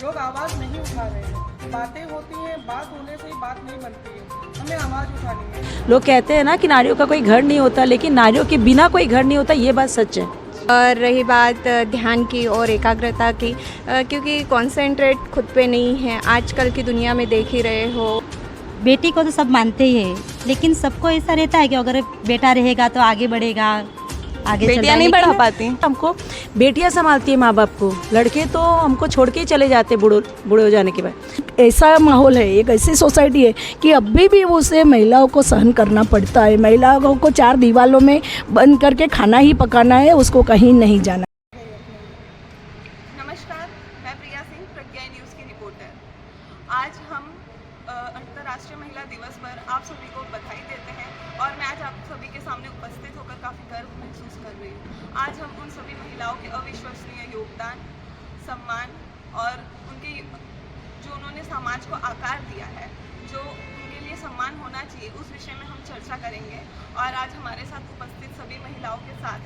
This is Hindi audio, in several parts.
लोग आवाज़ नहीं उठा रहे हैं। बातें होती हैं, बात होने से ही बात नहीं बनती है, हमें आवाज़ उठानी है। लोग कहते हैं ना कि नारियों का कोई घर नहीं होता, लेकिन नारियों के बिना कोई घर नहीं होता, ये बात सच है। और रही बात ध्यान की और एकाग्रता की, क्योंकि कॉन्सेंट्रेट खुद पे नहीं है। आजकल की दुनिया में देख ही रहे हो। बेटी को तो सब मानते ही है, लेकिन सबको ऐसा रहता है कि अगर बेटा रहेगा तो आगे बढ़ेगा, आगे बेटियां नहीं बढ़ा पाती। हमको बेटियां संभालती है माँ बाप को, लड़के तो हमको छोड़ के ही चले जाते हैं बूढ़े हो जाने के बाद। ऐसा माहौल है, एक ऐसी सोसाइटी है कि अभी भी उसे महिलाओं को सहन करना पड़ता है। महिलाओं को चार दीवारों में बंद करके खाना ही पकाना है, उसको कहीं नहीं जाना। नमस्कार, मैं प्रिया सिंह, प्रज्ञा न्यूज़ की रिपोर्टर। आज हम अंतर्राष्ट्रीय महिला दिवस पर आप सभी को बधाई देते हैं और मैं आज आप सभी के सामने उपस्थित होकर काफ़ी गर्व महसूस कर रही हूँ। आज हम उन सभी महिलाओं के अविश्वसनीय योगदान, सम्मान और उनके जो उन्होंने समाज को आकार दिया है, जो उनके लिए सम्मान होना चाहिए, उस विषय में हम चर्चा करेंगे। और आज हमारे साथ उपस्थित सभी महिलाओं के साथ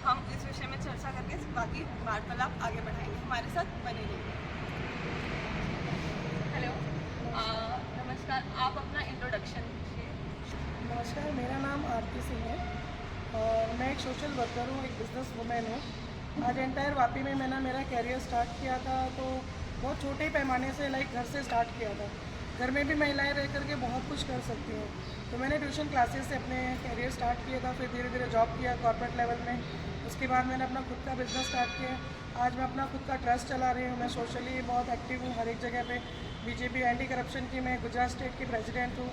हम इस विषय में चर्चा करके बाकी वार्तालाप आगे बढ़ाएंगे। हमारे साथ बने रहिए। हेलो, नमस्कार, आप अपना इंट्रोडक्शन दीजिए। नमस्कार, मेरा नाम आरती सिंह है और मैं एक सोशल वर्कर हूँ, एक बिजनेस वुमेन हूँ। आज एंटायर वापी में मैंने मेरा कैरियर स्टार्ट किया था, तो बहुत छोटे पैमाने से घर से स्टार्ट किया था। घर में भी महिलाएं रह करके बहुत कुछ कर सकती हैं, तो मैंने ट्यूशन क्लासेस से अपने कैरियर स्टार्ट किया था। फिर धीरे धीरे जॉब किया कॉर्पोरेट लेवल में। उसके बाद मैंने अपना खुद का बिज़नेस स्टार्ट किया। आज मैं अपना खुद का ट्रस्ट चला रही हूँ। मैं सोशली बहुत एक्टिव हूँ, हर एक जगह पे। बीजेपी एंटी करप्शन की मैं गुजरात स्टेट की प्रेसिडेंट हूँ,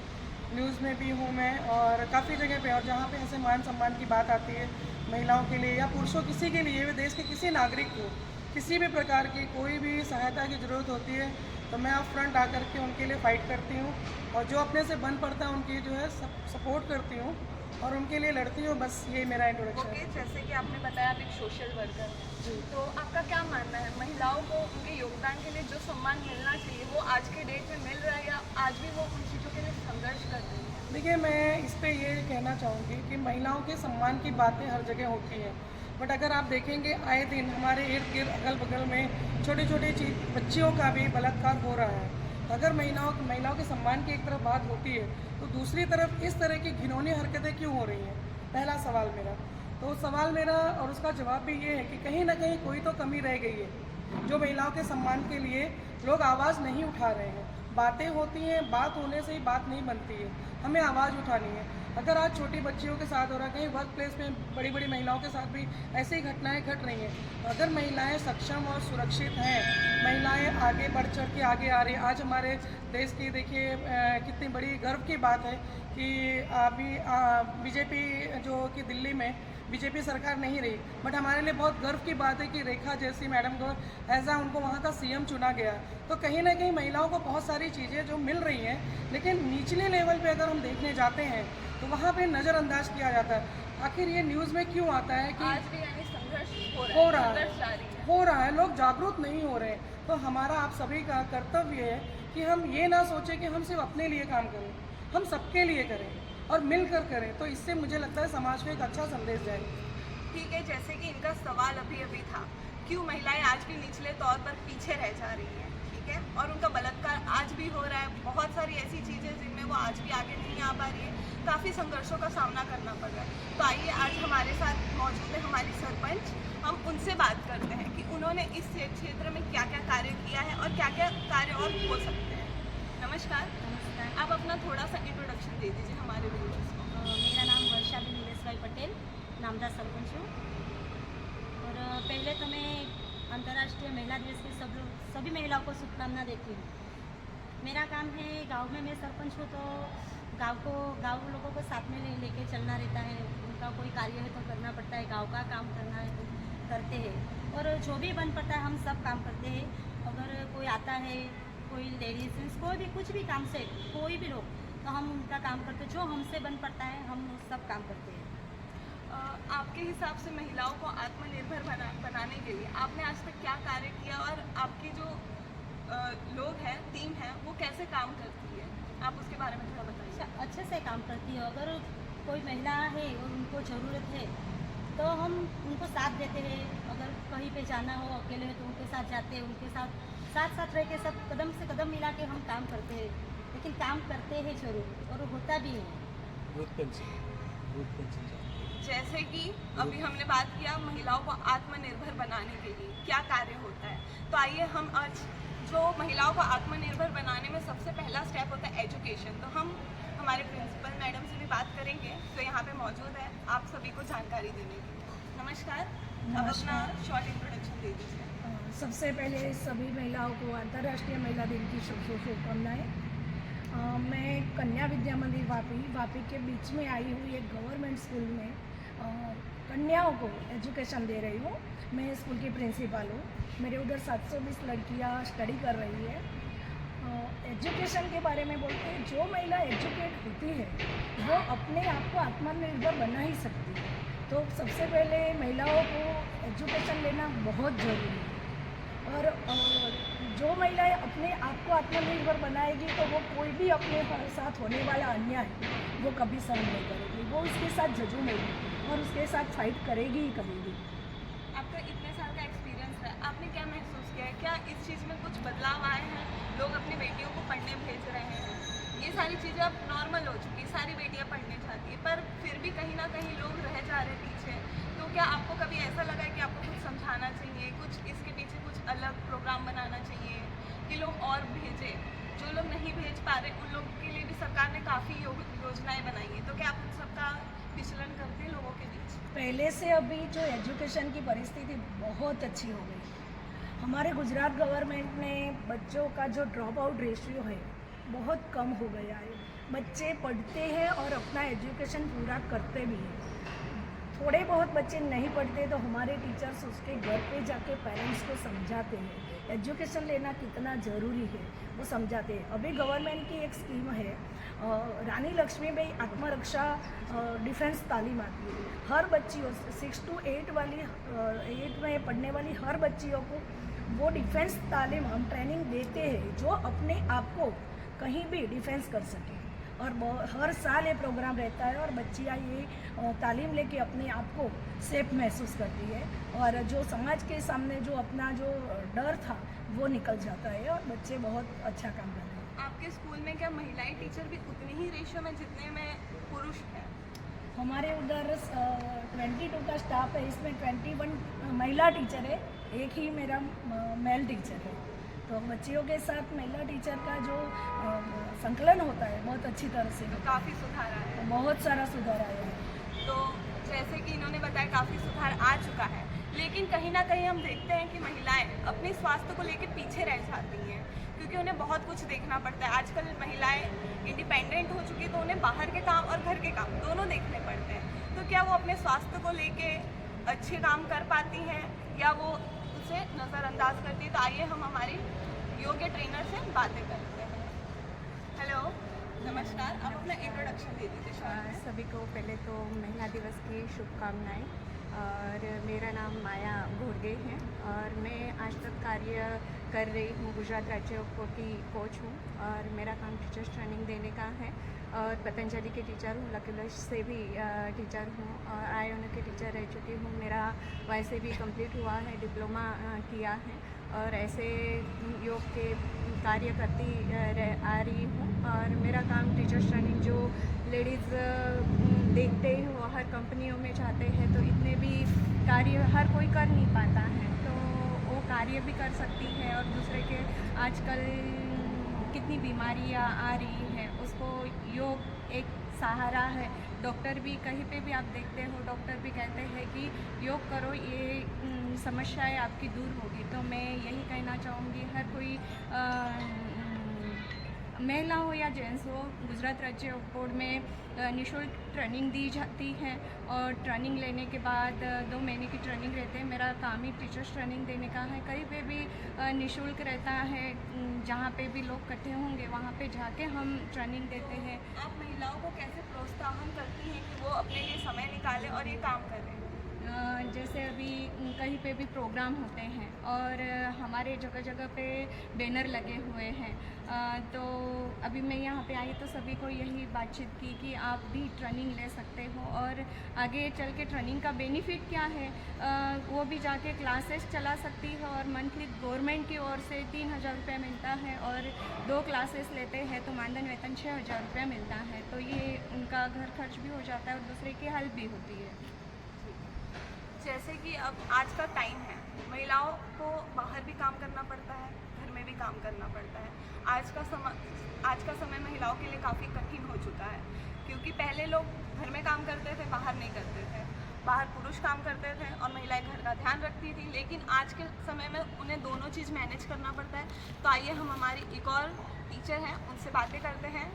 न्यूज़ में भी हूँ मैं, और काफ़ी जगह पे। और जहाँ पे ऐसे मान सम्मान की बात आती है महिलाओं के लिए या पुरुषों, किसी के लिए, देश के किसी नागरिक को किसी भी प्रकार की कोई भी सहायता की ज़रूरत होती है, तो मैं अप फ्रंट आकर के उनके लिए फ़ाइट करती हूँ और जो अपने से बन पड़ता है उनकी जो है सपोर्ट करती हूँ और उनके लिए लड़ती हूँ। बस यही मेरा इंट्रोडक्शन है। जैसे कि आपने बताया आप एक सोशल वर्कर हैं, तो आपका क्या मानना है, महिलाओं को उनके योगदान के लिए जो सम्मान मिलना चाहिए वो आज के डेट में मिल रहा है या आज भी वो उन चीज़ों के लिए संघर्ष कर रही है? देखिए, मैं इस पर ये कहना चाहूँगी कि महिलाओं के सम्मान की बातें हर जगह होती हैं, बट अगर आप देखेंगे आए दिन हमारे इर्द गिर्द अगल बगल में छोटे छोटे बच्चियों का भी बलात्कार हो रहा है। अगर महिलाओं के सम्मान की एक तरफ बात होती है, तो दूसरी तरफ इस तरह की घिनौनी हरकतें क्यों हो रही हैं? पहला सवाल मेरा। तो सवाल मेरा और उसका जवाब भी ये है कि कहीं ना कहीं कोई तो कमी रह गई है, जो महिलाओं के सम्मान के लिए लोग आवाज़ नहीं उठा रहे हैं। बातें होती हैं, बात होने से ही बात नहीं बनती है, हमें आवाज़ उठानी है। अगर आज छोटी बच्चियों के साथ हो रहा है, कहीं वर्क प्लेस में बड़ी बड़ी महिलाओं के साथ भी ऐसी ही घटनाएं घट रही हैं। अगर महिलाएं सक्षम और सुरक्षित हैं, महिलाएं आगे बढ़ चढ़ के आगे आ रही हैं। आज हमारे देश की देखिए कितनी बड़ी गर्व की बात है कि अभी बीजेपी जो कि दिल्ली में बीजेपी सरकार नहीं रही, बट हमारे लिए बहुत गर्व की बात है कि रेखा जैसी मैडम को उनको वहाँ का सीएम चुना गया। तो कहीं ना कहीं महिलाओं को बहुत सारी चीज़ें जो मिल रही हैं, लेकिन निचले लेवल पे अगर हम देखने जाते हैं तो वहाँ पे नज़रअंदाज किया जाता है। आखिर ये न्यूज़ में क्यों आता है कि आज भी यानी संघर्ष हो रहा है, लोग जागरूक नहीं हो रहे हैं। तो हमारा आप सभी का कर्तव्य है कि हम ये ना सोचें कि हम सिर्फ अपने लिए काम करें, हम सबके लिए करें और मिलकर करें। तो इससे मुझे लगता है समाज को एक अच्छा संदेश जाएगा। ठीक है, जैसे कि इनका सवाल अभी था, क्यों महिलाएं आज भी निचले तौर पर पीछे रह जा रही हैं, ठीक है, और उनका बलात्कार आज भी हो रहा है। बहुत सारी ऐसी चीज़ें जिनमें वो आज भी आगे नहीं आ पा रही है, काफ़ी संघर्षों का सामना करना पड़ रहा है। तो आइए, आज हमारे साथ मौजूद है हमारी सरपंच, हम उनसे बात करते हैं कि उन्होंने इस क्षेत्र में क्या क्या कार्य किया है और क्या क्या कार्य और हो सकते हैं। नमस्कार, आप अपना थोड़ा सा इंट्रोडक्शन दे दीजिए हमारे व्यूअर्स को। मेरा नाम वर्षा नीलेश पटेल, नामदार सरपंच हूँ। और पहले तो मैं अंतर्राष्ट्रीय महिला दिवस की सभी महिलाओं को शुभकामना देती हूँ। मेरा काम है, गांव में मैं सरपंच हूँ, तो गांव लोगों को साथ में लेके चलना रहता है। उनका कोई कार्य है तो करना पड़ता है, गांव का काम करना है तो करते हैं, और जो भी बन पड़ता है हम सब काम करते हैं। अगर कोई आता है, कोई लेडीज, कोई भी कुछ भी काम से, कोई भी लोग, तो हम उनका काम करते हैं। जो हमसे बन पड़ता है हम सब काम करते हैं। आपके हिसाब से महिलाओं को आत्मनिर्भर बनाने के लिए आपने आज तक क्या कार्य किया और आपकी जो लोग हैं, टीम है, वो कैसे काम करती है, आप उसके बारे में थोड़ा बताइए। अच्छे से काम करती है। अगर कोई महिला है और उनको ज़रूरत है तो हम उनको साथ देते हैं। अगर कहीं पे जाना हो, अकेले हो, तो उनके साथ जाते हैं, उनके साथ साथ साथ रह के सब कदम से कदम मिला के हम काम करते हैं, लेकिन काम करते हैं जरूर और होता भी है। जैसे कि अभी हमने बात किया महिलाओं को आत्मनिर्भर बनाने के लिए क्या कार्य होता है, तो आइए हम आज जो महिलाओं को आत्मनिर्भर बनाने में सबसे पहला स्टेप होता है एजुकेशन, तो हम हमारे प्रिंसिपल मैडम से भी बात करेंगे जो यहाँ पे मौजूद है आप सभी को जानकारी देने के लिए। नमस्कार, अब अपना शॉर्ट इंट्रोडक्शन दे दीजिए। सबसे पहले सभी महिलाओं को अंतर्राष्ट्रीय महिला दिन की शुभकामनाएं। मैं कन्या विद्या मंदिर वापी के बीच में आई हुई एक गवर्नमेंट स्कूल में कन्याओं को एजुकेशन दे रही हूँ। मैं स्कूल की प्रिंसिपल हूँ। मेरे उधर 720 लड़कियाँ स्टडी कर रही है। एजुकेशन के बारे में बोलते हैं, जो महिला एजुकेट होती है वो अपने आप को आत्मनिर्भर बना ही सकती है। तो सबसे पहले महिलाओं को एजुकेशन लेना बहुत ज़रूरी है। और जो महिलाएं अपने आप को आत्मनिर्भर बनाएगी तो वो कोई भी अपने साथ होने वाला अन्याय वो कभी सहन नहीं करेगी, वो उसके साथ झुमेगी और उसके साथ फाइट करेगी ही करेगी। आपका इतने साल का एक्सपीरियंस है, आपने क्या महसूस किया है? क्या इस चीज़ में कुछ बदलाव आए हैं? लोग अपनी बेटियों को पढ़ने भेज रहे हैं, ये सारी चीज़ें अब नॉर्मल हो चुकी है, सारी बेटियां पढ़ने चाहती है, पर फिर भी कहीं ना कहीं लोग रह जा रहे पीछे। तो क्या आपको कभी ऐसा लगा है कि आपको कुछ समझाना चाहिए, कुछ इसके पीछे कुछ अलग प्रोग्राम बनाना चाहिए कि लोग और भेजें? जो लोग नहीं भेज पा रहे उन लोगों के लिए भी सरकार ने काफ़ी योजनाएं बनाई हैं, तो क्या आप उन सबका विचलन करते हैं लोगों के बीच? पहले से अभी जो एजुकेशन की परिस्थिति बहुत अच्छी हो गई। हमारे गुजरात गवर्नमेंट ने बच्चों का जो ड्रॉप आउट रेशियो है बहुत कम हो गया है। बच्चे पढ़ते हैं और अपना एजुकेशन पूरा करते भी हैं। थोड़े बहुत बच्चे नहीं पढ़ते तो हमारे टीचर्स उसके घर पे जाके पेरेंट्स को समझाते हैं एजुकेशन लेना कितना ज़रूरी है, वो समझाते हैं। अभी गवर्नमेंट की एक स्कीम है रानी लक्ष्मीबाई आत्मरक्षा डिफेंस तालीम आती है। हर बच्चियों 6 to 8 वाली 8 में पढ़ने वाली हर बच्चियों को वो डिफेंस तालीम हम ट्रेनिंग देते हैं जो अपने आप को कहीं भी डिफेंस कर सके। और हर साल ये प्रोग्राम रहता है और बच्चियाँ ये तालीम लेके अपने आप को सेफ महसूस करती है और जो समाज के सामने जो अपना जो डर था वो निकल जाता है और बच्चे बहुत अच्छा काम कर रहे हैं। आपके स्कूल में क्या महिलाएं टीचर भी उतनी ही रेशियो में जितने में पुरुष हैं? हमारे उधर 22 का स्टाफ है, इसमें 21 महिला टीचर है, एक ही मेरा मेल टीचर है। तो बच्चियों के साथ महिला टीचर का जो संकलन होता है बहुत अच्छी तरह से तो काफ़ी सुधार आया है। बहुत सारा सुधार आया है। तो जैसे कि इन्होंने बताया काफ़ी सुधार आ चुका है, लेकिन कहीं ना कहीं हम देखते हैं कि महिलाएं अपने स्वास्थ्य को लेकर पीछे रह जाती हैं क्योंकि उन्हें बहुत कुछ देखना पड़ता है। आजकल महिलाएं इंडिपेंडेंट हो चुकी है तो उन्हें बाहर के काम और घर के काम दोनों देखने पड़ते हैं। तो क्या वो अपने स्वास्थ्य को लेके अच्छे काम कर पाती हैं या वो उसे नज़रअंदाज करती है? तो आइए हम हमारे योग्य ट्रेनर से बातें करते हैं। हेलो, नमस्कार, आप अपना इंट्रोडक्शन दे दीजिए। सभी को पहले तो महिला दिवस की शुभकामनाएं। और मेरा नाम माया घोड़गे है और मैं आज तक कार्य कर रही हूँ। गुजरात राज्य बोर्ड की कोच हूँ और मेरा काम टीचर्स ट्रेनिंग देने का है और पतंजलि के टीचर हूँ, लकीलश से भी टीचर हूँ और आईओएनओ के टीचर रह चुकी हूँ। मेरा वैसे भी कंप्लीट हुआ है, डिप्लोमा किया है और ऐसे योग के कार्य करती आ रही हूँ। और मेरा काम टीचर्स ट्रेनिंग जो लेडीज़ देखते हो हर कंपनियों में जाते हैं तो इतने भी कार्य हर कोई कर नहीं पाता है, तो वो कार्य भी कर सकती है। और दूसरे के आजकल कितनी बीमारियां आ रही हैं उसको योग एक सहारा है। डॉक्टर भी कहीं पे भी आप देखते हो डॉक्टर भी कहते हैं कि योग करो, ये समस्याएं आपकी दूर होगी। तो मैं यही कहना चाहूँगी हर कोई महिला हो या जेंट्स हो, गुजरात राज्य बोर्ड में निःशुल्क ट्रेनिंग दी जाती है और ट्रेनिंग लेने के बाद 2 महीने की ट्रेनिंग रहते हैं। मेरा काम ही टीचर्स ट्रेनिंग देने का है। कहीं पे भी निःशुल्क रहता है, जहाँ पे भी लोग इकट्ठे होंगे वहाँ पे जाके हम ट्रेनिंग देते हैं। आप महिलाओं को कैसे प्रोत्साहन करती हैं कि वो अपने लिए समय निकालें और ये काम करें? जैसे अभी कहीं पे भी प्रोग्राम होते हैं और हमारे जगह जगह पे बैनर लगे हुए हैं, तो अभी मैं यहाँ पे आई तो सभी को यही बातचीत की कि आप भी ट्रेनिंग ले सकते हो और आगे चल के ट्रेनिंग का बेनिफिट क्या है, वो भी जाके क्लासेस चला सकती है और मंथली गवर्नमेंट की ओर से 3,000 रुपये मिलता है और 2 क्लासेस लेते हैं तो मानधन वेतन 6,000 रुपये मिलता है। तो ये उनका घर खर्च भी हो जाता है और दूसरे की हेल्प भी होती है। जैसे कि अब आज का टाइम है, महिलाओं को बाहर भी काम करना पड़ता है, घर में भी काम करना पड़ता है। आज का समय महिलाओं के लिए काफ़ी कठिन हो चुका है, क्योंकि पहले लोग घर में काम करते थे, बाहर नहीं करते थे। बाहर पुरुष काम करते थे और महिलाएं घर का ध्यान रखती थी, लेकिन आज के समय में उन्हें दोनों चीज़ मैनेज करना पड़ता है। तो आइए हम हमारी एक और टीचर हैं, उनसे बातें करते हैं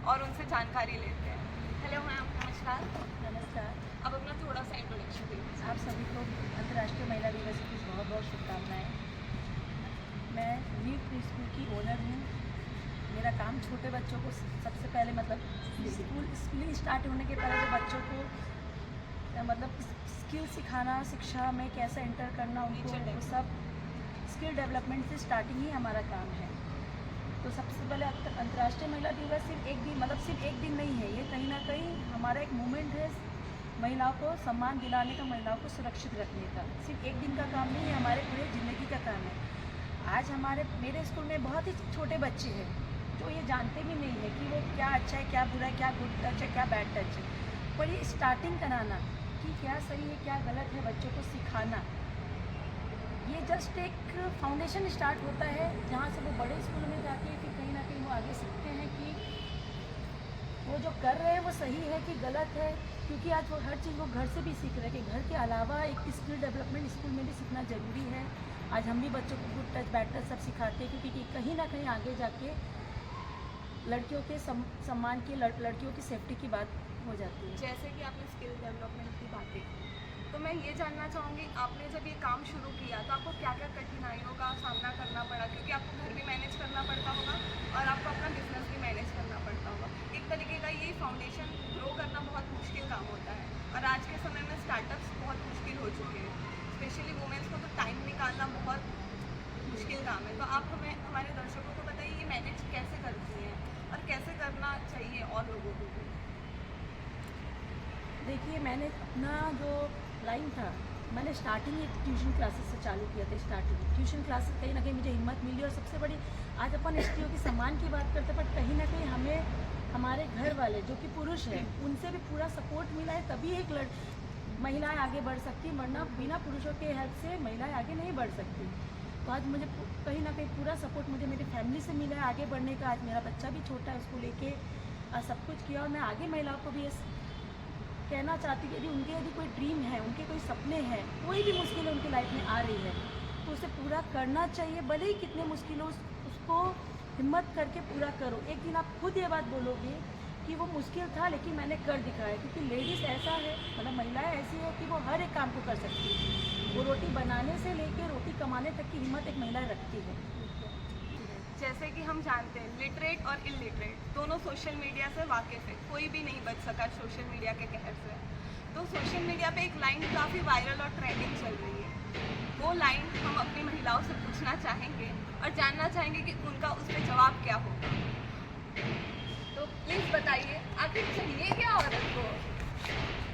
और उनसे जानकारी लेते हैं। हेलो मैम, नमस्कार। नमस्कार। अब अपना थोड़ा सा इंट्रोडक्शन दीजिए। आप सभी को अंतर्राष्ट्रीय महिला दिवस की बहुत बहुत शुभकामनाएं। मैं नीट प्री स्कूल की ओनर हूँ। मेरा काम छोटे बच्चों को सबसे पहले स्कूलिंग स्टार्ट होने के पहले जो बच्चों को स्किल सिखाना, शिक्षा में कैसे एंटर करना, उनको वो सब स्किल डेवलपमेंट से स्टार्टिंग ही हमारा काम है। तो सबसे पहले अंतर्राष्ट्रीय महिला दिवस सिर्फ एक दिन नहीं है, ये कहीं ना कहीं हमारा एक मूवमेंट है महिलाओं को सम्मान दिलाने का, महिलाओं को सुरक्षित रखने का। सिर्फ एक दिन का काम नहीं है, हमारे पूरे ज़िंदगी का काम है। आज मेरे स्कूल में बहुत ही छोटे बच्चे हैं जो ये जानते भी नहीं है कि वो क्या अच्छा है, क्या बुरा है, क्या गुड टच है, क्या बैड टच है। पर ये स्टार्टिंग कराना कि क्या सही है, क्या गलत है, बच्चों को सिखाना, ये जस्ट एक फाउंडेशन स्टार्ट होता है जहाँ से वो बड़े स्कूल में जाके फिर कहीं ना कहीं वो आगे सीखते हैं कि वो जो कर रहे हैं वो सही है कि गलत है। क्योंकि आज वो हर चीज़ वो घर से भी सीख रहे हैं कि घर के अलावा एक स्किल डेवलपमेंट स्कूल में भी सीखना ज़रूरी है। आज हम भी बच्चों को गुड टच, बैड टच सब सिखाते हैं, क्योंकि कहीं ना कहीं आगे जाके लड़कियों के सम्मान की, लड़कियों की सेफ्टी की बात हो जाती है। जैसे कि आपने स्किल डेवलपमेंट की बातें की, तो मैं ये जानना चाहूँगी, आपने जब ये काम शुरू किया तो आपको क्या क्या कठिनाइयों का सामना करना पड़ा? क्योंकि आपको घर भी मैनेज करना पड़ता होगा और आपको अपना बिजनेस भी मैनेज करना पड़ता होगा। एक तरीके का ये फाउंडेशन ग्रो करना बहुत मुश्किल काम होता है और आज के समय में स्टार्टअप्स बहुत मुश्किल हो चुके हैं। स्पेशली वुमेन्स को तो टाइम निकालना बहुत मुश्किल काम है। तो आप हमें, हमारे दर्शकों को बताइए, ये मैनेज कैसे करती हैं और कैसे करना चाहिए और लोगों को भी? देखिए, मैंने अपना जो लाइन था, मैंने स्टार्टिंग ही ट्यूशन क्लासेस से चालू किया था। ट्यूशन क्लासेस कहीं ना कहीं मुझे हिम्मत मिली। और सबसे बड़ी, आज अपन स्त्रियों के सम्मान की बात करते हैं, पर कहीं ना कहीं हमें हमारे घर वाले जो कि पुरुष हैं उनसे भी पूरा सपोर्ट मिला है, तभी एक महिलाएं आगे बढ़ सकती, वरना बिना पुरुषों के हेल्प से महिलाएं आगे नहीं बढ़ सकती। तो आज मुझे कहीं ना कहीं पूरा सपोर्ट मुझे मेरी फैमिली से मिला है आगे बढ़ने का। आज मेरा बच्चा भी छोटा है, उसको लेके सब कुछ किया। और मैं आगे महिलाओं को भी ये कहना चाहती हूँ, यदि कोई ड्रीम है, उनके कोई सपने हैं, कोई भी मुश्किलें उनकी लाइफ में आ रही है तो उसे पूरा करना चाहिए। भले ही कितने मुश्किल हो, उसको हिम्मत करके पूरा करो। एक दिन आप खुद ये बात बोलोगे कि वो मुश्किल था लेकिन मैंने कर दिखाया। क्योंकि लेडीज़ ऐसा है, महिलाएं ऐसी है कि वो हर एक काम को कर सकती है। वो रोटी बनाने से लेकर रोटी कमाने तक की हिम्मत एक महिला रखती है। जैसे कि हम जानते हैं, लिटरेट और इलिटरेट दोनों सोशल मीडिया से वाकिफ़ है। कोई भी नहीं बच सका सोशल मीडिया के कहर से। तो सोशल मीडिया पे एक लाइन काफ़ी वायरल और ट्रेंडिंग चल रही है। वो लाइन हम अपनी महिलाओं से पूछना चाहेंगे और जानना चाहेंगे कि उनका उस पर जवाब क्या होगा। तो प्लीज़ बताइए, आखिर चाहिए क्या औरत को?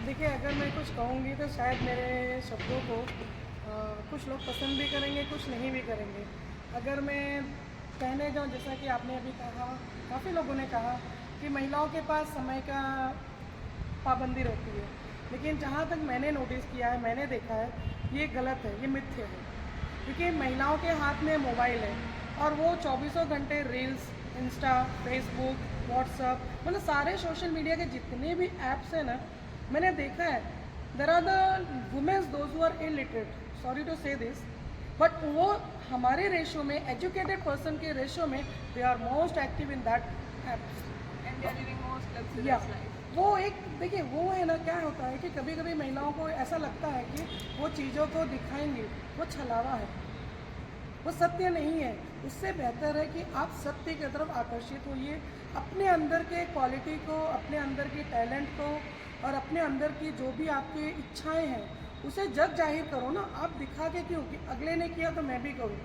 देखिए, अगर मैं कुछ कहूँगी तो शायद मेरे शब्दों को कुछ लोग पसंद भी करेंगे, कुछ नहीं भी करेंगे। अगर मैं कहने जाऊँ, जैसा कि आपने अभी कहा, काफ़ी लोगों ने कहा कि महिलाओं के पास समय का पाबंदी रहती है, लेकिन जहाँ तक मैंने नोटिस किया है, मैंने देखा है, ये गलत है, ये मिथ्य है। क्योंकि महिलाओं के हाथ में मोबाइल है और वो 24 घंटे रील्स, इंस्टा, फेसबुक, व्हाट्सअप, मतलब सारे सोशल मीडिया के जितने भी ऐप्स हैं ना, मैंने देखा है, there are the womens those who are illiterate, sorry to say this, but वो हमारे रेशो में, एजुकेटेड पर्सन के रेशो में, they are most active in that apps and they are living most luxurious life. वो एक, देखिए, वो है ना, क्या होता है कि कभी कभी महिलाओं को ऐसा लगता है कि वो चीज़ों को दिखाएंगे, वो छलावा है, वो सत्य नहीं है। उससे बेहतर है कि आप सत्य की तरफ आकर्षित होइए, अपने अंदर के क्वालिटी को, अपने अंदर के टैलेंट को और अपने अंदर की जो भी आपकी इच्छाएं हैं उसे जग जाहिर करो ना, आप दिखा के क्यों कि अगले ने किया तो मैं भी करूँ,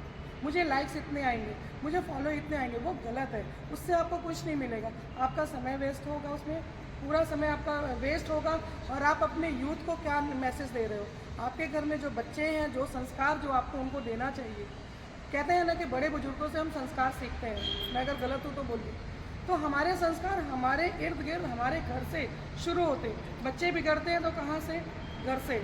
मुझे लाइक्स इतने आएंगे, मुझे फॉलो इतने आएंगे, वो गलत है। उससे आपको कुछ नहीं मिलेगा, आपका समय वेस्ट होगा, उसमें पूरा समय आपका वेस्ट होगा। और आप अपने यूथ को क्या मैसेज दे रहे हो? आपके घर में जो बच्चे हैं, जो संस्कार जो आपको उनको देना चाहिए, कहते हैं ना कि बड़े बुजुर्गों से हम संस्कार सीखते हैं, मैं अगर गलत हूँ तो बोलिए। तो हमारे संस्कार हमारे इर्द गिर्द हमारे घर से शुरू होते हैं। बच्चे बिगड़ते हैं तो कहाँ से? घर से।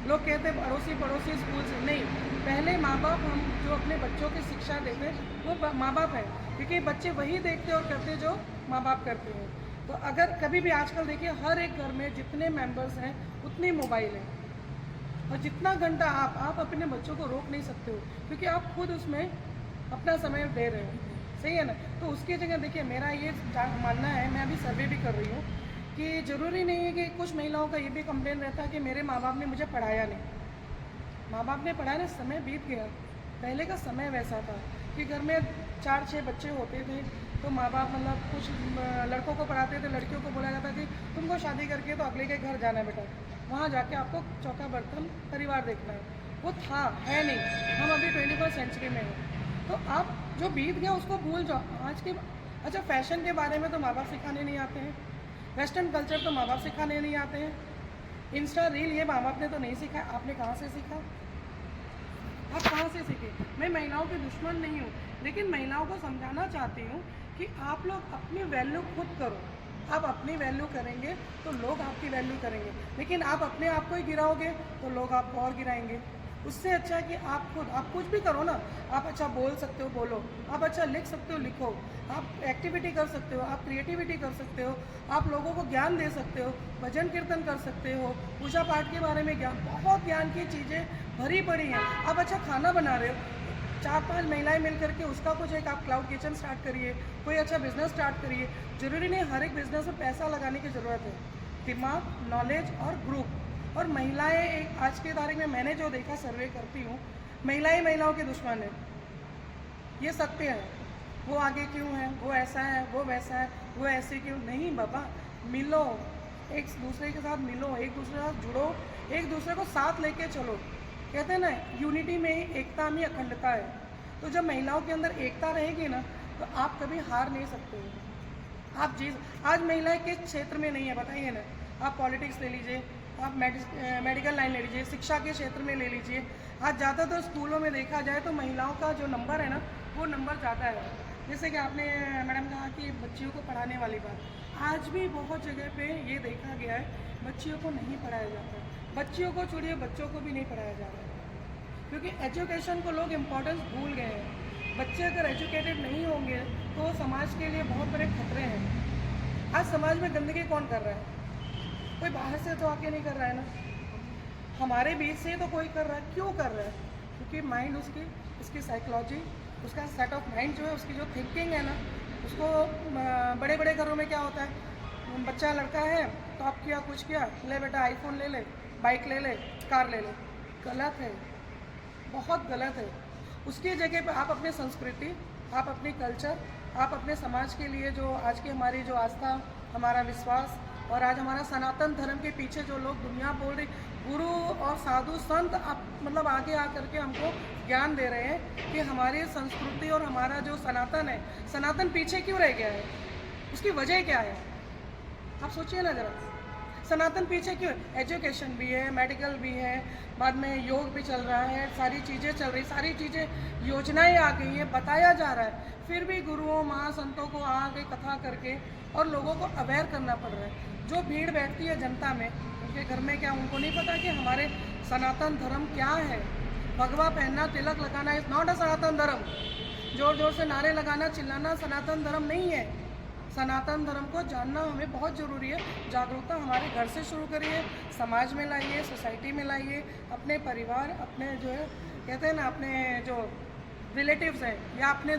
लोग कहते हैं अड़ोसी पड़ोसी स्कूल से, नहीं, पहले माँ बाप हम जो अपने बच्चों की शिक्षा देते हैं वो माँ बाप है, क्योंकि बच्चे वही देखते और करते जो माँ बाप करते हैं। तो अगर कभी भी आजकल देखिए हर एक घर में जितने मेंबर्स हैं उतने मोबाइल हैं, और जितना घंटा आप अपने बच्चों को रोक नहीं सकते हो, क्योंकि आप खुद उसमें अपना समय दे रहे हो, सही है ना। तो उसकी जगह देखिए मेरा ये मानना है, मैं अभी सर्वे भी कर रही हूँ कि ज़रूरी नहीं है कि कुछ महिलाओं का ये भी कंप्लेन रहता है कि मेरे माँ बाप ने मुझे पढ़ाया नहीं। माँ बाप ने पढ़ाया ना, समय बीत गया। पहले का समय वैसा था कि घर में 4-6 बच्चे होते थे तो माँ बाप मतलब कुछ लड़कों को पढ़ाते थे, लड़कियों को बोला जाता कि तुमको शादी करके तो अगले के घर जाना है बेटा, वहाँ जाके आपको चौका बर्तन परिवार देखना है। वो था, है नहीं, हम अभी 21st सेंचुरी में हैं। तो आप जो बीत गया उसको भूल जाओ। आज के अच्छा फैशन के बारे में तो माँ बाप सिखाने नहीं आते हैं, वेस्टर्न कल्चर तो माँ बाप सिखाने नहीं आते हैं, इंस्टा रील ये माँ बाप ने तो नहीं सीखा। आपने कहाँ से सीखा? आप कहाँ से सीखे? मैं महिलाओं की दुश्मन नहीं हूँ, लेकिन महिलाओं को समझाना चाहती हूँ कि आप लोग अपनी वैल्यू खुद करो। आप अपनी वैल्यू करेंगे तो लोग आपकी वैल्यू करेंगे, लेकिन आप अपने आप को ही गिराओगे तो लोग आपको और गिराएंगे। उससे अच्छा है कि आप खुद, आप कुछ भी करो ना, आप अच्छा बोल सकते हो बोलो, आप अच्छा लिख सकते हो लिखो, आप एक्टिविटी कर सकते हो, आप क्रिएटिविटी कर सकते हो, आप लोगों को ज्ञान दे सकते हो, भजन कीर्तन कर सकते हो, पूजा पाठ के बारे में ज्ञान, बहुत ज्ञान की चीज़ें भरी पड़ी हैं। आप अच्छा खाना बना रहे हो, 4-5 महिलाएं मिल करके उसका कुछ एक आप क्लाउड किचन स्टार्ट करिए, कोई अच्छा बिजनेस स्टार्ट करिए। ज़रूरी नहीं हर एक बिजनेस में पैसा लगाने की ज़रूरत है, दिमाग, नॉलेज और ग्रुप। और महिलाएं एक आज के तारीख में मैंने जो देखा, सर्वे करती हूँ, महिलाएं महिलाओं के दुश्मन है, ये सत्य है। वो आगे क्यों है, वो ऐसा है, वो वैसा है, वो ऐसे क्यों? नहीं बाबा, मिलो, एक दूसरे के साथ मिलो, एक दूसरे के साथ जुड़ो, एक दूसरे को साथ लेके चलो। कहते हैं ना यूनिटी में ही एकता में अखंडता है। तो जब महिलाओं के अंदर एकता रहेगी ना तो आप कभी हार नहीं सकते हो। आप आज महिलाएं किस क्षेत्र में नहीं है बताइए ना। आप पॉलिटिक्स ले लीजिए, आप मेडिकल लाइन ले लीजिए, शिक्षा के क्षेत्र में ले लीजिए। आज ज़्यादातर स्कूलों में देखा जाए तो महिलाओं का जो नंबर है ना वो नंबर ज़्यादा है। जैसे कि आपने मैडम कहा कि बच्चियों को पढ़ाने वाली बात, आज भी बहुत जगह पे ये देखा गया है बच्चियों को नहीं पढ़ाया जाता। बच्चियों को छोड़िए, बच्चों को भी नहीं पढ़ाया जा रहा है, क्योंकि एजुकेशन को लोग इम्पोर्टेंस भूल गए हैं। बच्चे अगर एजुकेटेड नहीं होंगे तो समाज के लिए बहुत बड़े खतरे हैं। आज समाज में गंदगी कौन कर रहा है? कोई बाहर से तो आके नहीं कर रहा है ना, हमारे बीच से तो कोई कर रहा है। क्यों कर रहा है? क्योंकि माइंड उसकी साइकोलॉजी, उसका सेट ऑफ माइंड जो है, उसकी जो थिंकिंग है ना, उसको बड़े बड़े घरों में क्या होता है, बच्चा लड़का है तो आप किया कुछ किया, ले बेटा आईफोन ले ले, बाइक ले ले, कार ले ले। गलत है, बहुत गलत है। उसकी जगह पे आप अपनी संस्कृति, आप अपनी कल्चर, आप अपने समाज के लिए जो आज की हमारी जो आस्था, हमारा विश्वास और आज हमारा सनातन धर्म के पीछे जो लोग दुनिया बोल रही, गुरु और साधु संत आप मतलब आगे आकर के हमको ज्ञान दे रहे हैं कि हमारी संस्कृति और हमारा जो सनातन है, सनातन पीछे क्यों रह गया है, उसकी वजह क्या है? आप सोचिए ना ज़रा, सनातन पीछे क्यों? एजुकेशन भी है, मेडिकल भी है, बाद में योग भी चल रहा है, सारी चीज़ें चल रही, सारी चीज़ें योजनाएं आ गई हैं, बताया जा रहा है, फिर भी गुरुओं महासंतों को आके कथा करके और लोगों को अवेयर करना पड़ रहा है। जो भीड़ बैठती है जनता में, उनके घर में क्या उनको नहीं पता कि हमारे सनातन धर्म क्या है? भगवा पहनना, तिलक लगाना इज़ नॉट अ सनातन धर्म। जोर जोर से नारे लगाना, चिल्लाना सनातन धर्म नहीं है। सनातन धर्म को जानना हमें बहुत ज़रूरी है। जागरूकता हमारे घर से शुरू करिए, समाज में लाइए, सोसाइटी में लाइए, अपने परिवार, अपने जो है कहते हैं ना, अपने जो रिलेटिव्स हैं या अपने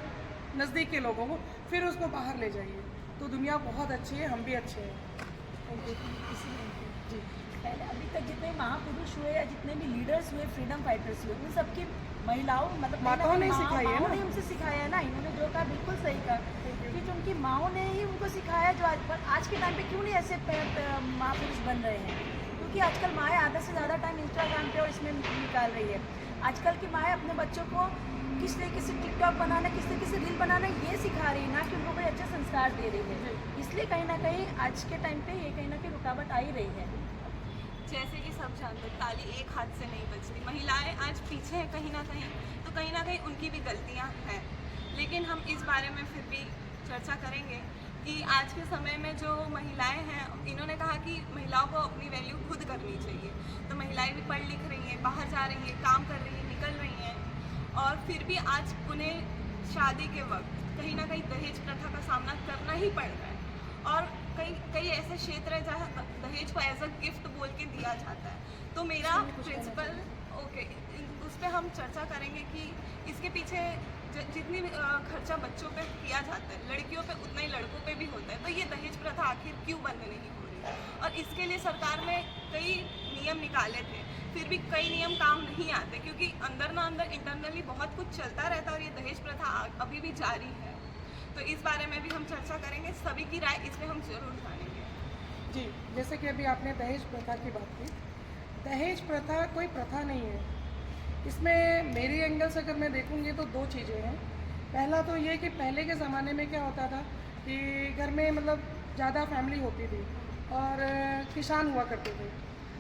नज़दीक के लोगों को, फिर उसको बाहर ले जाइए, तो दुनिया बहुत अच्छी है, हम भी अच्छे हैं। जी, पहले अभी तक जितने महापुरुष हुए या जितने भी लीडर्स हुए, फ्रीडम फाइटर्स हुए, उन सबकी महिलाओं मतलब माताओं ने सिखाई है ना, माँओं ने उनसे सिखाया है ना। इन्होंने जो कहा बिल्कुल सही कहा, क्योंकि उनकी माँओं ने ही उनको सिखाया। जो आज के टाइम पे क्यों नहीं ऐसे महापुरुष बन रहे हैं? क्योंकि आजकल माएँ आधे से ज़्यादा टाइम इंस्टाग्राम पे और इसमें निकाल रही है। आजकल की माएँ अपने बच्चों को किस तरीके से टिकटॉक बनाना, किस तरीके से रील बनाना ये सिखा रही है, ना कि उनको कोई अच्छे संस्कार दे रही है। इसलिए कहीं ना कहीं आज के टाइम पे ये कहीं ना कहीं रुकावट आ ही रही है। जैसे कि सब जानते हैं, ताली एक हाथ से नहीं बजती। महिलाएं आज पीछे हैं कहीं ना कहीं उनकी भी गलतियां हैं, लेकिन हम इस बारे में फिर भी चर्चा करेंगे कि आज के समय में जो महिलाएं हैं, इन्होंने कहा कि महिलाओं को अपनी वैल्यू खुद करनी चाहिए। तो महिलाएं भी पढ़ लिख रही हैं, बाहर जा रही हैं, काम कर रही हैं, निकल रही हैं, और फिर भी आज उन्हें शादी के वक्त कहीं ना कहीं दहेज प्रथा का सामना करना ही पड़ रहा है। और कई ऐसे क्षेत्र हैं जहाँ दहेज को एज अ गिफ्ट बोल के दिया जाता है। तो मेरा प्रिंसिपल उस पर हम चर्चा करेंगे कि इसके पीछे जितनी खर्चा बच्चों पे किया जाता है, लड़कियों पे उतना ही लड़कों पे भी होता है। तो ये दहेज प्रथा आखिर क्यों बंद नहीं हो रही? और इसके लिए सरकार ने कई नियम निकाले थे, फिर भी कई नियम काम नहीं आते, क्योंकि अंदर ना अंदर इंटरनली बहुत कुछ चलता रहता है और ये दहेज प्रथा अभी भी जारी है। तो इस बारे में भी हम चर्चा करेंगे, सभी की राय इसमें हम जरूर जानेंगे। जी, जैसे कि अभी आपने दहेज प्रथा की बात की, दहेज प्रथा कोई प्रथा नहीं है। इसमें मेरी एंगल से अगर मैं देखूंगी तो दो चीज़ें हैं। पहला तो ये कि पहले के ज़माने में क्या होता था कि घर में मतलब ज़्यादा फैमिली होती थी और किसान हुआ करते थे,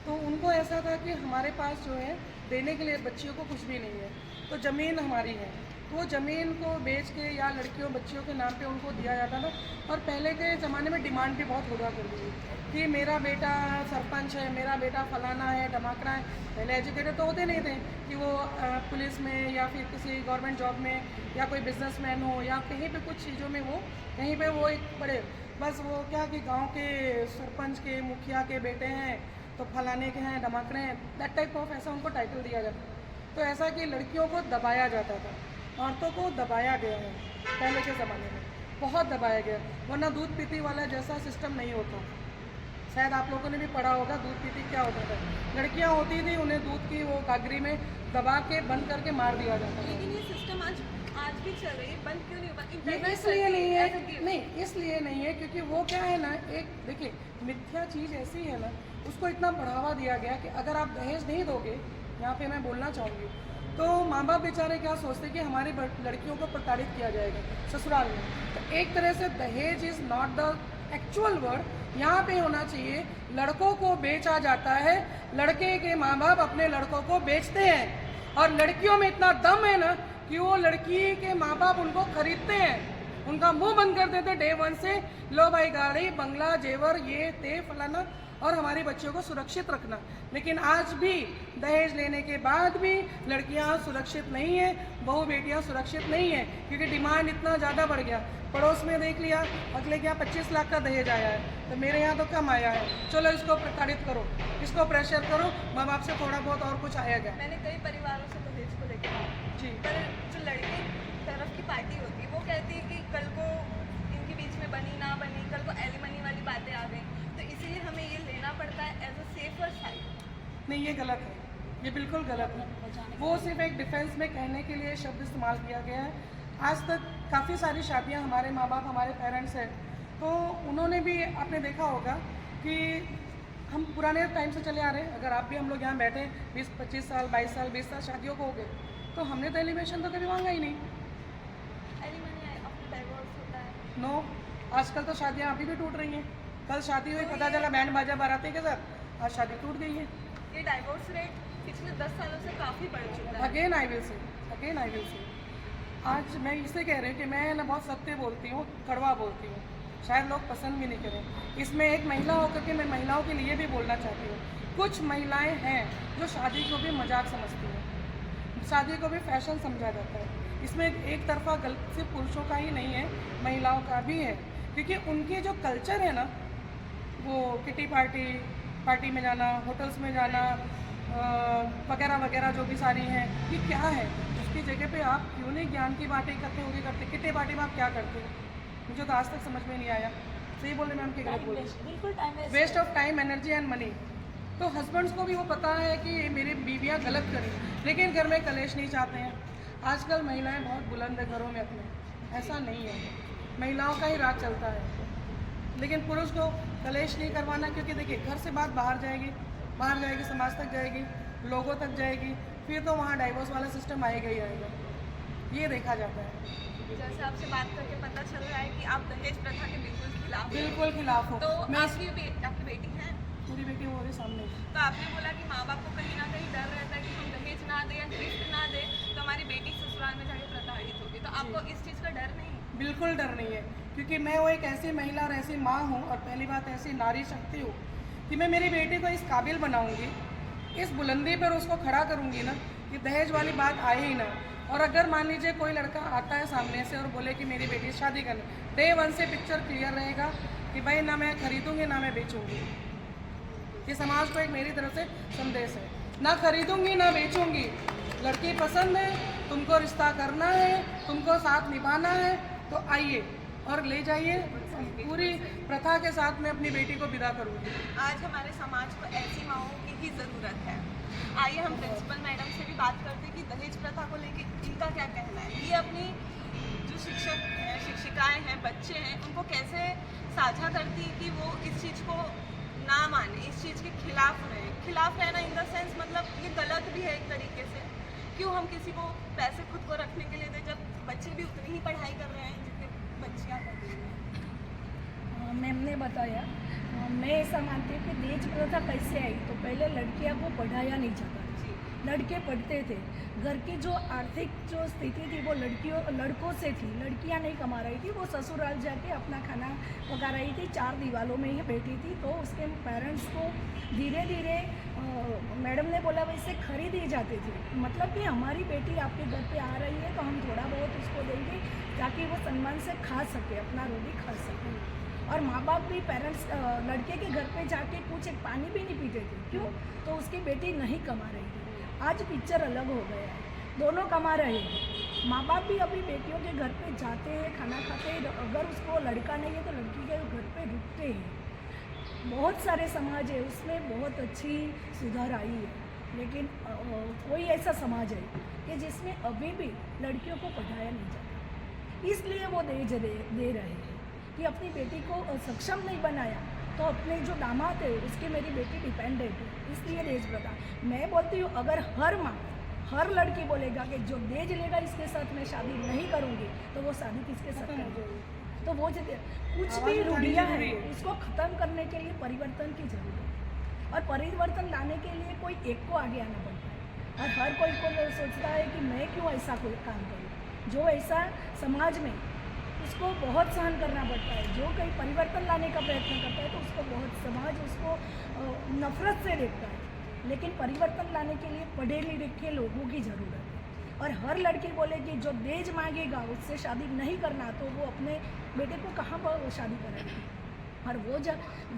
तो उनको ऐसा था कि हमारे पास जो है देने के लिए बच्चियों को कुछ भी नहीं है, तो ज़मीन हमारी है, तो वो ज़मीन को बेच के या लड़कियों बच्चियों के नाम पे उनको दिया जाता था। और पहले के ज़माने में डिमांड भी बहुत हुआ करती थी कि मेरा बेटा सरपंच है, मेरा बेटा फलाना है, धमाकड़ा है। पहले एजुकेटेड तो होते नहीं थे कि वो पुलिस में या फिर किसी गवर्नमेंट जॉब में या कोई बिजनेसमैन हो या कहीं पे कुछ चीज़ों में वो कहीं पे वो एक बड़े, बस वो क्या कि गांव के सरपंच के मुखिया के बेटे हैं तो फलाने के हैं, धमाकड़े हैं, दैट टाइप ऑफ ऐसा उनको टाइटल दिया जाता। तो ऐसा कि लड़कियों को दबाया जाता था, औरतों को दबाया गया है पहले के ज़माने में, बहुत दबाया गया, वरना दूध पीती वाला जैसा सिस्टम नहीं होता। शायद आप लोगों ने भी पढ़ा होगा दूध पीती क्या होता था। लड़कियां होती थी, उन्हें दूध की वो गागरी में दबा के बंद करके मार दिया जाता था। लेकिन ये सिस्टम आज भी चल रही है, बंद क्यों नहीं हुआ? ये इसलिए नहीं है, नहीं इसलिए नहीं है क्योंकि वो क्या है ना, एक देखिए मिथ्या चीज़ ऐसी है ना, उसको इतना बढ़ावा दिया गया कि अगर आप दहेज नहीं दोगे, यहाँ पे मैं बोलना चाहूँगी, तो माँ बाप बेचारे क्या सोचते कि हमारी लड़कियों को प्रताड़ित किया जाएगा ससुराल में। तो एक तरह से दहेज is not the actual word, यहाँ पे होना चाहिए लड़कों को बेचा जाता है, लड़के के माँ बाप अपने लड़कों को बेचते हैं, और लड़कियों में इतना दम है ना कि वो लड़की के माँ बाप उनको खरीदते हैं, उनका मुंह बंद कर देते डे वन से, लो भाई गाड़ी बंगला जेवर ये ते फलाना, और हमारी बच्चियों को सुरक्षित रखना। लेकिन आज भी दहेज लेने के बाद भी लड़कियां सुरक्षित नहीं हैं, बहू बेटियां सुरक्षित नहीं हैं, क्योंकि डिमांड इतना ज़्यादा बढ़ गया। पड़ोस में देख लिया, अगले के यहाँ 25 लाख का दहेज आया है, तो मेरे यहाँ तो कम आया है, चलो इसको प्रताड़ित करो, इसको प्रेशर करो, माँ बाप से थोड़ा बहुत और कुछ आएगा। मैंने कई परिवारों से दहेज को लेकर जी, पर जो लड़की तरफ की पार्टी होती है वो कहती है कि कल को इनके बीच में बनी ना बनी, कल को एलिमनी वाली बातें आ गई, तो इसीलिए हमें ये लेना पड़ता है एज अ सेफर साइड। नहीं, ये गलत है, ये बिल्कुल गलत है। वो सिर्फ एक डिफेंस में कहने के लिए शब्द इस्तेमाल किया गया है। आज तक काफ़ी सारी शादियां हमारे माँ बाप, हमारे पेरेंट्स हैं, तो उन्होंने भी आपने देखा होगा कि हम पुराने टाइम से चले आ रहे हैं। अगर आप भी हम लोग यहाँ बैठे 20-25 साल, 22 साल, 20 साल शादियों को हो गए, तो हमने तो एलिमिनेशन तो कभी मांगा ही नहीं। एलिमनी अपना डाइवोर्स होता है। नो, आजकल तो शादियाँ अभी भी टूट रही हैं। कल शादी हुई, पता चला बैंड बाजा बाराती के साथ, आज शादी टूट गई है। ये डाइवोर्स रेट पिछले 10 सालों से काफ़ी बढ़ चुका है। अगेन आई विल से आज मैं इसे कह रही हूँ कि मैं ना बहुत सत्य बोलती हूँ, कड़वा बोलती हूँ, शायद लोग पसंद भी नहीं करें। इसमें एक महिला होकर के मैं महिलाओं के लिए भी बोलना चाहती हूँ। कुछ महिलाएं हैं जो शादी को भी मजाक समझती हैं, शादी को भी फैशन समझा जाता है। इसमें एक तरफा गलत सिर्फ पुरुषों का ही नहीं है, महिलाओं का भी है, क्योंकि उनके जो कल्चर है ना, वो किटी पार्टी में जाना, होटल्स में जाना वगैरह वगैरह जो भी सारी हैं, ये क्या है? उसकी जगह पे आप क्यों नहीं ज्ञान की बातें इकट्ठे होगी करते? किटी पार्टी में आप क्या करते हो? मुझे तो आज तक समझ में नहीं आया। सही बोल रहे मैम कि गलत बोल रहे? बिल्कुल time waste of time, energy and money. तो हस्बैंड्स को भी वो पता है कि मेरी बीवियाँ गलत करें, लेकिन घर में कलेश नहीं चाहते हैं। आजकल महिलाएं बहुत बुलंद है घरों में अपने, ऐसा नहीं है, महिलाओं का ही राज चलता है। लेकिन पुरुष को कलेश नहीं करवाना, क्योंकि देखिए घर से बात बाहर जाएगी, बाहर जाएगी, समाज तक जाएगी, लोगों तक जाएगी, फिर तो वहाँ डाइवोर्स वाला सिस्टम आएगा ही आएगा। ये देखा जाता है। जैसे आपसे बात करके पता चल रहा है कि आप दहेज प्रथा के बिल्कुल खिलाफ हैं। बिल्कुल खिलाफ हूँ। तो मैं आपकी बेटी है? पूरी बेटी वो मेरे सामने। तो आपने बोला कि माँ बाप को कहीं ना कहीं डर रहता है कि हम दहेज ना दें या गिफ्ट ना दें तो हमारी बेटी ससुराल में जाके प्रताड़ित होगी, तो आपको इस चीज़ का डर नहीं? बिल्कुल डर नहीं है, क्योंकि मैं वो एक ऐसी महिला और ऐसी माँ हूँ, और पहली बात ऐसी नारी शक्ति हूँ कि मैं मेरी बेटी को इस काबिल बनाऊँगी, इस बुलंदी पर उसको खड़ा करूँगी ना कि दहेज वाली बात आए ही ना। और अगर मान लीजिए कोई लड़का आता है सामने से और बोले कि मेरी बेटी शादी करनी, डे 1 से पिक्चर क्लियर रहेगा कि भाई ना मैं खरीदूंगी ना मैं बेचूंगी। ये समाज को एक मेरी तरफ से संदेश है, ना खरीदूंगी ना बेचूंगी। लड़की पसंद है, तुमको रिश्ता करना है, तुमको साथ निभाना है तो आइए और ले जाइए। पूरी प्रथा के साथ मैं अपनी बेटी को विदा करूँगी। आज हमारे समाज को ऐसी माओं की ही ज़रूरत है। आइए हम प्रिंसिपल मैडम से भी बात करते हैं कि दहेज प्रथा को लेकर इनका क्या कहना है। ये अपनी जो शिक्षक हैं, शिक्षिकाएं हैं, बच्चे हैं, उनको कैसे साझा करती कि वो इस चीज़ को ना माने, इस चीज़ के खिलाफ रहे। खिलाफ रहना इन द सेंस मतलब ये गलत भी है एक तरीके से। क्यों हम किसी को पैसे खुद को रखने के लिए दें जब बच्चे भी उतनी ही पढ़ाई कर रहे हैं जितनी बच्चियाँ कर रही हैं? मैम ने बताया, मैं ऐसा मानती हूँ कि दहेज प्रथा कैसे आई। तो पहले लड़कियां को पढ़ाया नहीं जाता था, लड़के पढ़ते थे। घर की जो आर्थिक जो स्थिति थी वो लड़कों से थी। लड़कियां नहीं कमा रही थी, वो ससुराल जाके अपना खाना पका रही थी, 4 दीवारों में ही बैठी थी। तो उसके पेरेंट्स को धीरे धीरे मैडम ने बोला वैसे खरीद ही जाते थे। मतलब कि हमारी बेटी आपके घर पे आ रही है तो हम थोड़ा बहुत उसको देंगे ताकि वो सम्मान से खा सके, अपना रोटी खा सके। और माँ बाप भी पेरेंट्स लड़के के घर पे जाके कुछ एक पानी भी नहीं पीते थे। क्यों? तो उसकी बेटी नहीं कमा रही थी। आज पिक्चर अलग हो गया है, दोनों कमा रहे हैं। माँ बाप भी अभी बेटियों के घर पे जाते हैं, खाना खाते हैं। अगर उसको लड़का नहीं है तो लड़की के घर पे रुकते हैं। बहुत सारे समाज है उसमें बहुत अच्छी सुधार आई है, लेकिन कोई ऐसा समाज है कि जिसमें अभी भी लड़कियों को पढ़ाया नहीं जाता। इसलिए वो दहेज दे रहे हैं कि अपनी बेटी को सक्षम नहीं बनाया तो अपने जो दामाद है उसके मेरी बेटी डिपेंडेंट है, इसलिए दहेज प्रथा। मैं बोलती हूँ अगर हर माँ हर लड़की बोलेगा कि जो दहेज लेगा इसके साथ मैं शादी नहीं करूँगी तो वो शादी किसके साथ करेगी? तो वो कुछ भी रूढ़ियाँ हैं उसको ख़त्म करने के लिए परिवर्तन की ज़रूरत है। और परिवर्तन लाने के लिए कोई एक को आगे आना पड़ता है। और हर कोई को सोचता है कि मैं क्यों ऐसा कोई काम करूँ। जो ऐसा समाज में उसको बहुत सहन करना पड़ता है। जो कहीं परिवर्तन लाने का प्रयत्न करता है तो उसको बहुत समाज उसको नफरत से देखता है। लेकिन परिवर्तन लाने के लिए पढ़े लिखे लोगों की ज़रूरत है। और हर लड़की बोलेगी जो दहेज मांगेगा उससे शादी नहीं करना तो वो अपने बेटे को कहाँ पर शादी करेगी। और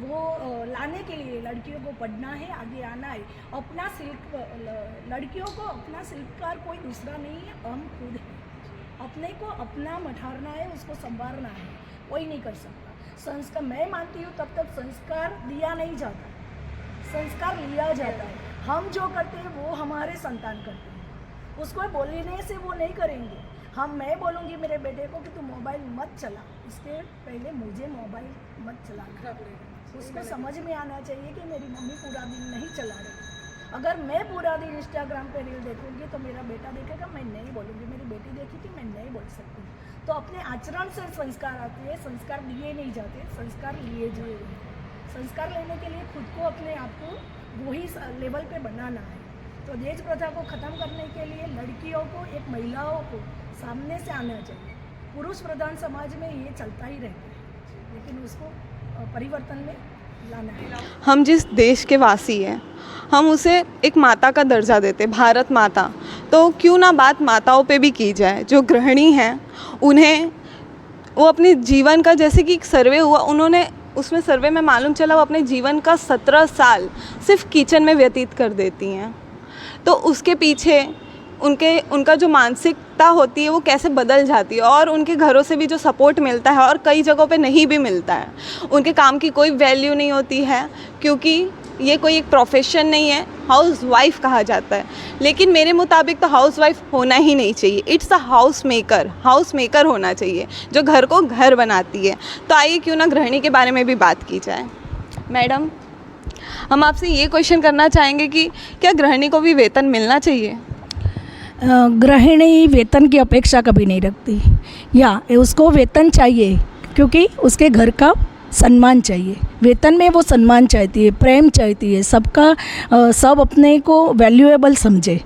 वो लाने के लिए लड़कियों को पढ़ना है, आगे आना है। अपना लड़कियों को अपना शिल्पकार कोई दूसरा नहीं है, हम खुद हैं। अपने को अपना मठारना है, उसको संवारना है, कोई नहीं कर सकता। संस्कार मैं मानती हूँ तब तक संस्कार दिया नहीं जाता, संस्कार लिया जाता है। हम जो करते हैं वो हमारे संतान करते हैं। उसको बोलने से वो नहीं करेंगे। मैं बोलूँगी मेरे बेटे को कि तू मोबाइल मत चला, इसके पहले मुझे मोबाइल मत चलाना। उसको समझ में आना चाहिए कि मेरी मम्मी पूरा दिन नहीं चला रही। अगर मैं पूरा दिन इंस्टाग्राम पे रील देखूंगी तो मेरा बेटा देखेगा, मैं नहीं बोलूँगी। मेरी बेटी देखी थी, मैं नहीं बोल सकती। तो अपने आचरण से संस्कार आते हैं, संस्कार दिए नहीं जाते, संस्कार लिए जाते हैं। संस्कार लेने के लिए खुद को अपने आप को वही लेवल पे बनाना है। तो दहेज प्रथा को ख़त्म करने के लिए लड़कियों को, एक महिलाओं को सामने से आना चाहिए। पुरुष प्रधान समाज में ये चलता ही रहता है, लेकिन उसको परिवर्तन में लाना है। हम जिस देश के वासी हैं हम उसे एक माता का दर्जा देते, भारत माता। तो क्यों ना बात माताओं पे भी की जाए। जो गृहिणी हैं उन्हें वो अपने जीवन का, जैसे कि एक सर्वे हुआ, उन्होंने उसमें सर्वे में मालूम चला वो अपने जीवन का 17 साल सिर्फ किचन में व्यतीत कर देती हैं। तो उसके पीछे उनका जो मानसिकता होती है वो कैसे बदल जाती है, और उनके घरों से भी जो सपोर्ट मिलता है और कई जगहों पे नहीं भी मिलता है। उनके काम की कोई वैल्यू नहीं होती है क्योंकि ये कोई एक प्रोफेशन नहीं है, हाउस वाइफ कहा जाता है। लेकिन मेरे मुताबिक तो हाउस वाइफ होना ही नहीं चाहिए। इट्स अ हाउस मेकर होना चाहिए जो घर को घर बनाती है। तो आइए क्यों ना गृहिणी के बारे में भी बात की जाए। मैडम, हम आपसे ये क्वेश्चन करना चाहेंगे कि क्या गृहिणी को भी वेतन मिलना चाहिए? गृहिणी वेतन की अपेक्षा कभी नहीं रखती, या उसको वेतन चाहिए क्योंकि उसके घर का सम्मान चाहिए। वेतन में वो सम्मान चाहती है, प्रेम चाहती है, सबका सब अपने को वैल्यूएबल समझे।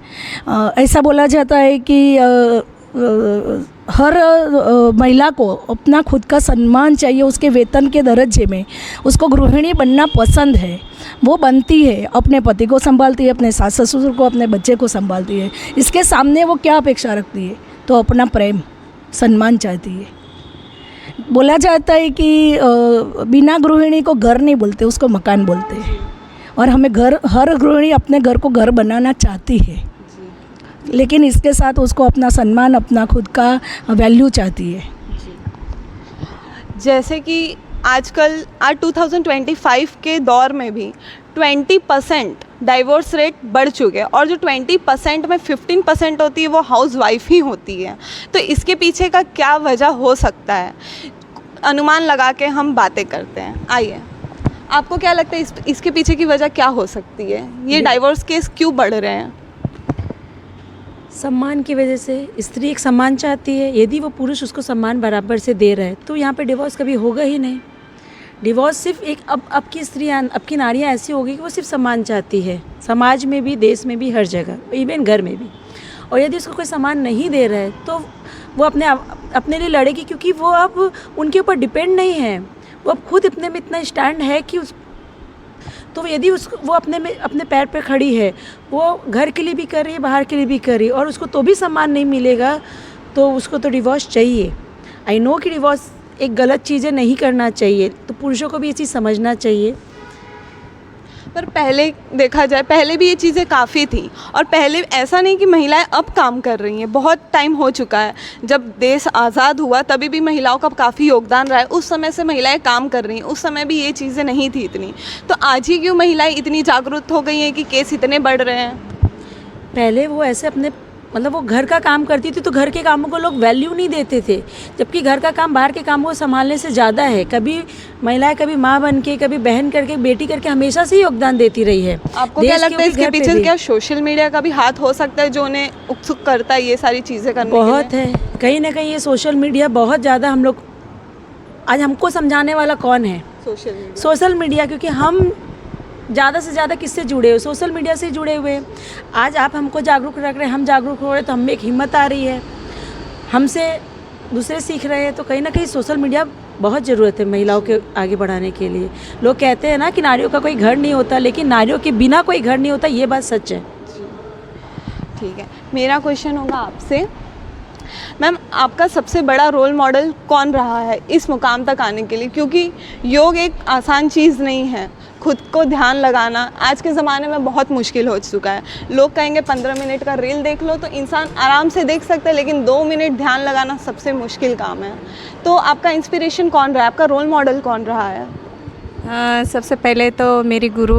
ऐसा बोला जाता है कि हर महिला को अपना खुद का सम्मान चाहिए उसके वेतन के दर्जे में। उसको गृहिणी बनना पसंद है, वो बनती है, अपने पति को संभालती है, अपने सास ससुर को, अपने बच्चे को संभालती है। इसके सामने वो क्या अपेक्षा रखती है? तो अपना प्रेम सम्मान चाहती है। बोला जाता है कि बिना गृहिणी को घर नहीं बोलते, उसको मकान बोलते हैं। और हमें हर गृहिणी अपने घर को घर बनाना चाहती है, लेकिन इसके साथ उसको अपना सम्मान, अपना खुद का वैल्यू चाहती है। जैसे कि आजकल 2025 के दौर में भी 20% डाइवोर्स रेट बढ़ चुके हैं, और जो 20% में 15% होती है वो हाउस वाइफ ही होती है। तो इसके पीछे का क्या वजह हो सकता है? अनुमान लगा के हम बातें करते हैं। आइए, आपको क्या लगता है इसके पीछे की वजह क्या हो सकती है? ये डाइवोर्स केस क्यों बढ़ रहे हैं? सम्मान की वजह से। स्त्री एक सम्मान चाहती है, यदि वो पुरुष उसको सम्मान बराबर से दे रहा है तो यहाँ पे डिवोर्स कभी होगा ही नहीं। डिवोर्स सिर्फ एक अब की स्त्रियाँ, अब की नारियाँ ऐसी हो गई कि वो सिर्फ सम्मान चाहती है, समाज में भी, देश में भी, हर जगह, इवन घर में भी। और यदि उसको कोई सम्मान नहीं दे रहा है तो वो अपने लिए लड़ेगी, क्योंकि वो अब उनके ऊपर डिपेंड नहीं है। वो अब खुद अपने में इतना स्टैंड है कि तो यदि वो अपने पैर पे खड़ी है, वो घर के लिए भी कर रही है, बाहर के लिए भी कर रही है, और उसको तो भी सम्मान नहीं मिलेगा, तो उसको तो डिवोर्स चाहिए। आई नो कि डिवोर्स एक गलत चीज़ें नहीं करना चाहिए, तो पुरुषों को भी ये चीज़ समझना चाहिए। पर पहले देखा जाए, पहले भी ये चीज़ें काफ़ी थी, और पहले ऐसा नहीं कि महिलाएं अब काम कर रही हैं। बहुत टाइम हो चुका है, जब देश आज़ाद हुआ तभी भी महिलाओं का काफ़ी योगदान रहा है। उस समय से महिलाएं काम कर रही हैं, उस समय भी ये चीज़ें नहीं थी इतनी। तो आज ही क्यों महिलाएं इतनी जागरूक हो गई हैं कि केस इतने बढ़ रहे हैं? पहले वो ऐसे वो घर का काम करती थी तो घर के कामों को लोग वैल्यू नहीं देते थे, जबकि घर का काम बाहर के कामों को संभालने से ज़्यादा है। कभी महिलाएं कभी माँ बन के, कभी बहन करके, बेटी करके हमेशा से योगदान देती रही है। आपको क्या लगता है इसके पीछे क्या सोशल मीडिया का भी हाथ हो सकता है, जो उन्हें उत्सुक करता है ये सारी चीज़ें करने के लिए? बहुत है, कहीं ना कहीं ये सोशल मीडिया बहुत ज़्यादा आज हमको समझाने वाला कौन है? Social media. क्योंकि हम ज़्यादा से ज़्यादा किससे जुड़े हुए? सोशल मीडिया से जुड़े हुए। आज आप हमको जागरूक रख रहे हैं, हम जागरूक हो रहे हैं, तो हमें एक हिम्मत आ रही है, हमसे दूसरे सीख रहे हैं। तो कहीं ना कहीं सोशल मीडिया बहुत ज़रूरत है महिलाओं के आगे बढ़ाने के लिए। लोग कहते हैं ना कि नारियों का कोई घर नहीं होता, लेकिन नारियों के बिना कोई घर नहीं होता, ये बात सच है। ठीक है, मेरा क्वेश्चन होगा आपसे, मैम आपका सबसे बड़ा रोल मॉडल कौन रहा है इस मुकाम तक आने के लिए? क्योंकि योग एक आसान चीज़ नहीं है, खुद को ध्यान लगाना आज के ज़माने में बहुत मुश्किल हो चुका है। लोग कहेंगे 15 मिनट का रील देख लो, तो इंसान आराम से देख सकता है, लेकिन 2 मिनट ध्यान लगाना सबसे मुश्किल काम है। तो आपका इंस्पिरेशन कौन रहा है, आपका रोल मॉडल कौन रहा है? सबसे पहले तो मेरी गुरु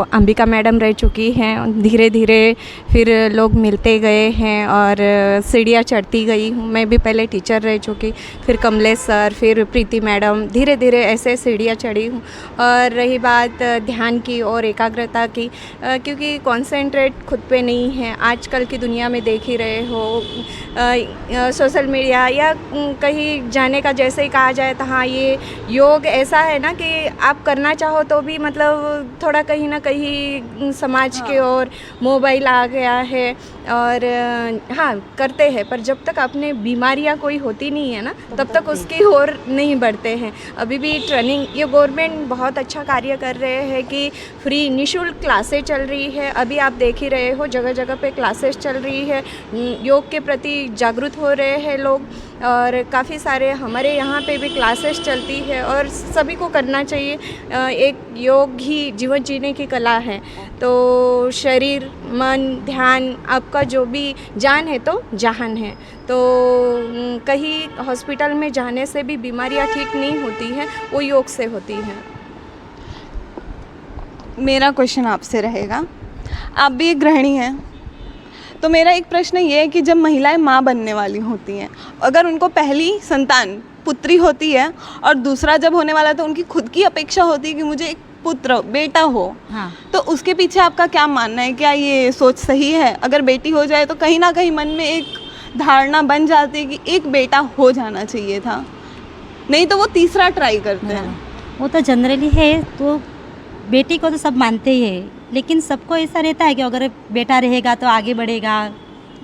अंबिका मैडम रह चुकी हैं। धीरे धीरे फिर लोग मिलते गए हैं और सीढ़ियाँ चढ़ती गई हूँ। मैं भी पहले टीचर रह चुकी, फिर कमलेश सर, फिर प्रीति मैडम, धीरे धीरे ऐसे सीढ़ियाँ चढ़ी हूँ। और रही बात ध्यान की और एकाग्रता की, क्योंकि कॉन्सेंट्रेट खुद पे नहीं है। आजकल की दुनिया में देख ही रहे हो, सोशल मीडिया या कहीं जाने का जैसे ही कहा जाए तो हाँ, ये योग ऐसा है ना कि आप करना चाहो तो भी मतलब थोड़ा कहीं ना कहीं समाज के और मोबाइल आ गया है, और हाँ करते हैं, पर जब तक अपने बीमारियां कोई होती नहीं है ना, तब तक उसकी ओर नहीं बढ़ते हैं। अभी भी ट्रेनिंग, ये गवर्नमेंट बहुत अच्छा कार्य कर रहे हैं कि फ्री निःशुल्क क्लासें चल रही है। अभी आप देख ही रहे हो, जगह जगह पे क्लासेस चल रही है, योग के प्रति जागरूक हो रहे हैं लोग, और काफ़ी सारे हमारे यहाँ पे भी क्लासेस चलती है, और सभी को करना चाहिए। एक योग ही जीवन जीने की कला है। तो शरीर, मन, ध्यान, आपका जो भी जान है तो जहान है। तो कहीं हॉस्पिटल में जाने से भी बीमारियाँ ठीक नहीं होती हैं, वो योग से होती हैं। मेरा क्वेश्चन आपसे रहेगा, आप भी एक गृहिणी हैं, तो मेरा एक प्रश्न ये है कि जब महिलाएं माँ बनने वाली होती हैं, अगर उनको पहली संतान पुत्री होती है और दूसरा जब होने वाला, तो उनकी खुद की अपेक्षा होती है कि मुझे एक पुत्र बेटा हो, हाँ। तो उसके पीछे आपका क्या मानना है? क्या ये सोच सही है? अगर बेटी हो जाए तो कहीं ना कहीं मन में एक धारणा बन जाती है कि एक बेटा हो जाना चाहिए था, नहीं तो वो तीसरा ट्राई करते हैं। वो तो जनरली है, तो बेटी को तो सब मानते ही है, लेकिन सबको ऐसा रहता है कि अगर बेटा रहेगा तो आगे बढ़ेगा,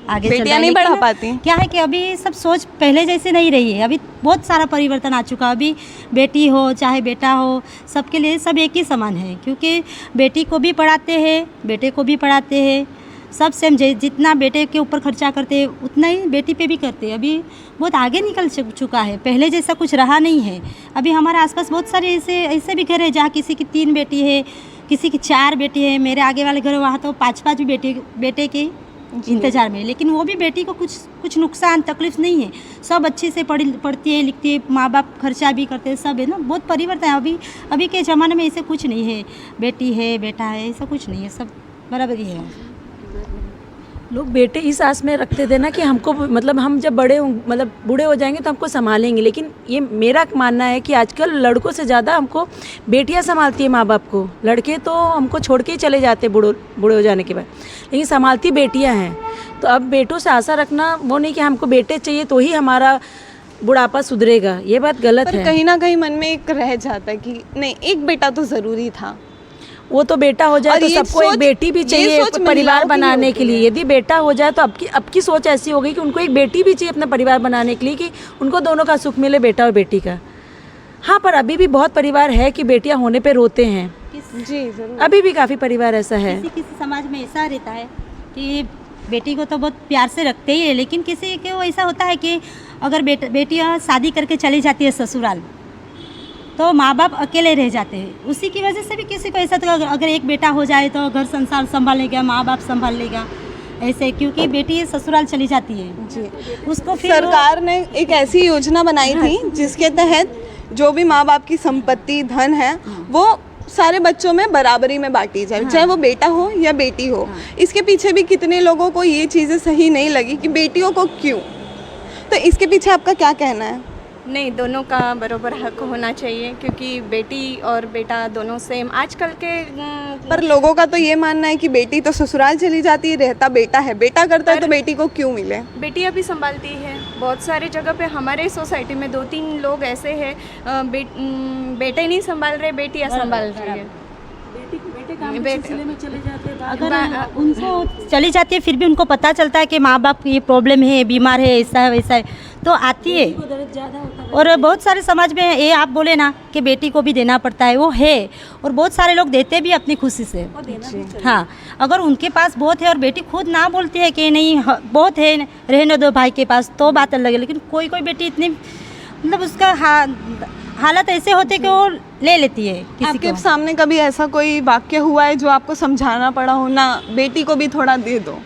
आगे चल बेटियां जाएगा। नहीं बढ़ा लेकिन पाती। क्या है कि अभी सब सोच पहले जैसे नहीं रही है, अभी बहुत सारा परिवर्तन आ चुका है। अभी बेटी हो चाहे बेटा हो, सबके लिए सब एक ही समान है, क्योंकि बेटी को भी पढ़ाते हैं, बेटे को भी पढ़ाते हैं, सब सेम। जितना बेटे के ऊपर खर्चा करते हैं उतना ही बेटी पे भी करते हैं। अभी बहुत आगे निकल चुका है, पहले जैसा कुछ रहा नहीं है। अभी हमारे आसपास बहुत सारे ऐसे भी घर है जहाँ किसी की 3 बेटी है, किसी की 4 बेटी है। मेरे आगे वाले घर वहाँ तो 5-5 भी बेटे के इंतजार में, लेकिन वो भी बेटी को कुछ नुकसान तकलीफ नहीं है। सब अच्छे से पढ़ती है, लिखती है, माँ बाप खर्चा भी करते हैं, सब है ना। बहुत परिवर्तन है अभी के ज़माने में। ऐसे कुछ नहीं है बेटी है बेटा है, ऐसा कुछ नहीं है, सब बराबर ही है। लोग बेटे इस आस में रखते थे ना कि हमको मतलब हम जब बूढ़े हो जाएंगे तो हमको संभालेंगे, लेकिन ये मेरा मानना है कि आजकल लड़कों से ज़्यादा हमको बेटियां संभालती है माँ बाप को। लड़के तो हमको छोड़ के ही चले जाते बूढ़े हो जाने के बाद, लेकिन संभालती बेटियां हैं। तो अब बेटों से आशा रखना वो नहीं कि हमको बेटे चाहिए तो ही हमारा बुढ़ापा सुधरेगा, ये बात गलत पर है। कहीं ना कहीं मन में एक रह जाता है कि नहीं, एक बेटा तो ज़रूरी था। वो तो बेटा हो जाए तो सबको एक बेटी भी चाहिए परिवार बनाने के लिए। यदि बेटा हो जाए तो अब की सोच ऐसी हो गई कि उनको एक बेटी भी चाहिए अपना परिवार बनाने के लिए, कि उनको दोनों का सुख मिले, बेटा और बेटी का। हाँ, पर अभी भी बहुत परिवार है कि बेटियां होने पे रोते हैं। जी ज़रूर। अभी भी काफ़ी परिवार ऐसा है। किसी समाज में ऐसा रहता है कि बेटी को तो बहुत प्यार से रखते ही है, लेकिन किसी को ऐसा होता है कि अगर बेटियाँ शादी करके चली जाती है ससुराल, तो माँ बाप अकेले रह जाते हैं। उसी की वजह से भी किसी को ऐसा, तो अगर एक बेटा हो जाए तो घर संसार संभाल लेगा, माँ बाप संभाल लेगा, ऐसे। क्योंकि बेटी ससुराल चली जाती है जी, उसको फिर सरकार ने एक ऐसी योजना बनाई थी जिसके तहत जो भी माँ बाप की संपत्ति धन है वो सारे बच्चों में बराबरी में बांटी जाए, चाहे वो बेटा हो या बेटी हो। इसके पीछे भी कितने लोगों को ये चीज़ें सही नहीं लगी कि बेटियों को क्यों, तो इसके पीछे आपका क्या कहना है? नहीं, दोनों का बराबर हक होना चाहिए, क्योंकि बेटी और बेटा दोनों सेम आजकल के पर लोगों का तो ये मानना है कि बेटी तो ससुराल चली जाती है, रहता बेटा है, बेटा करता है तो बेटी को क्यों मिले? बेटियां भी संभालती है। बहुत सारी जगह पे हमारे सोसाइटी में 2-3 लोग ऐसे हैं, बेटे नहीं संभाल रहे, बेटियां संभाल रही है। अगर उनको चली जाती है फिर भी उनको पता चलता है कि माँ बाप ये प्रॉब्लम है, बीमार है, ऐसा है वैसा है, तो आती है। और बहुत सारे समाज में ये आप बोले ना कि बेटी को भी देना पड़ता है, वो है, और बहुत सारे लोग देते भी अपनी खुशी से। हाँ, अगर उनके पास बहुत है और बेटी खुद ना बोलती है कि नहीं बहुत है, रहने दो भाई के पास, तो बात अलग है। लेकिन कोई बेटी इतनी मतलब उसका हालत ऐसे होते कि वो ले लेती है। आपके सामने कभी ऐसा कोई वाक्य हुआ है जो आपको समझाना पड़ा हो ना, बेटी को भी थोड़ा दे दो,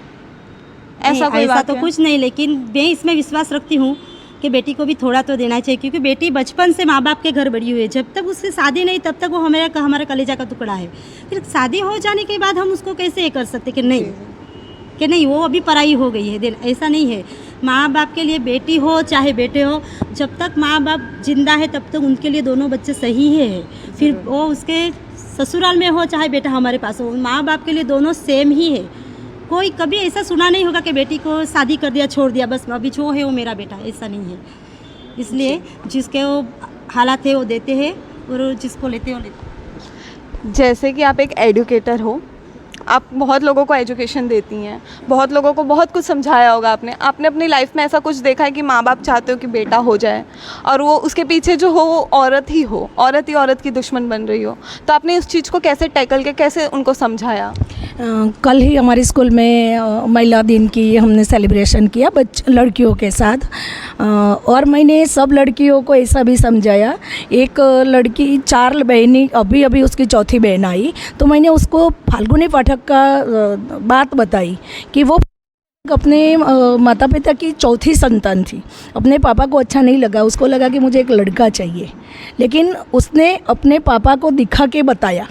ऐसा कोई ऐसा तो कुछ नहीं, लेकिन मैं इसमें विश्वास रखती हूँ कि बेटी को भी थोड़ा तो देना चाहिए, क्योंकि बेटी बचपन से माँ बाप के घर बड़ी हुई है। जब तक उससे शादी नहीं तब तक वो हमारा कलेजा का टुकड़ा है। फिर शादी हो जाने के बाद हम उसको कैसे ये कर सकते कि नहीं वो अभी पराई हो गई है। ऐसा नहीं है। माँ बाप के लिए बेटी हो चाहे बेटे हो, जब तक माँ बाप जिंदा है तब तक उनके लिए दोनों बच्चे सही है। फिर वो उसके ससुराल में हो चाहे बेटा हमारे पास हो, माँ बाप के लिए दोनों सेम ही है। कोई कभी ऐसा सुना नहीं होगा कि बेटी को शादी कर दिया छोड़ दिया, बस अभी जो है वो मेरा बेटा, ऐसा नहीं है। इसलिए जिसके वो हालात है वो देते हैं और जिसको लेते हो लेते। जैसे कि आप एक एजुकेटर हो, आप बहुत लोगों को एजुकेशन देती हैं, बहुत लोगों को बहुत कुछ समझाया होगा आपने अपनी लाइफ में ऐसा कुछ देखा है कि माँ बाप चाहते हो कि बेटा हो जाए और वो उसके पीछे जो हो वो औरत ही औरत की दुश्मन बन रही हो, तो आपने उस चीज़ को कैसे टैकल किया, कैसे उनको समझाया? कल ही हमारे स्कूल में महिला दिन की हमने सेलिब्रेशन किया लड़कियों के साथ, और मैंने सब लड़कियों को ऐसा भी समझाया। एक लड़की 4 बहनी, अभी उसकी चौथी बहन आई, तो मैंने उसको फाल्गुनी पाठक का बात बताई कि वो अपने माता पिता की चौथी संतान थी। अपने पापा को अच्छा नहीं लगा, उसको लगा कि मुझे एक लड़का चाहिए, लेकिन उसने अपने पापा को दिखा के बताया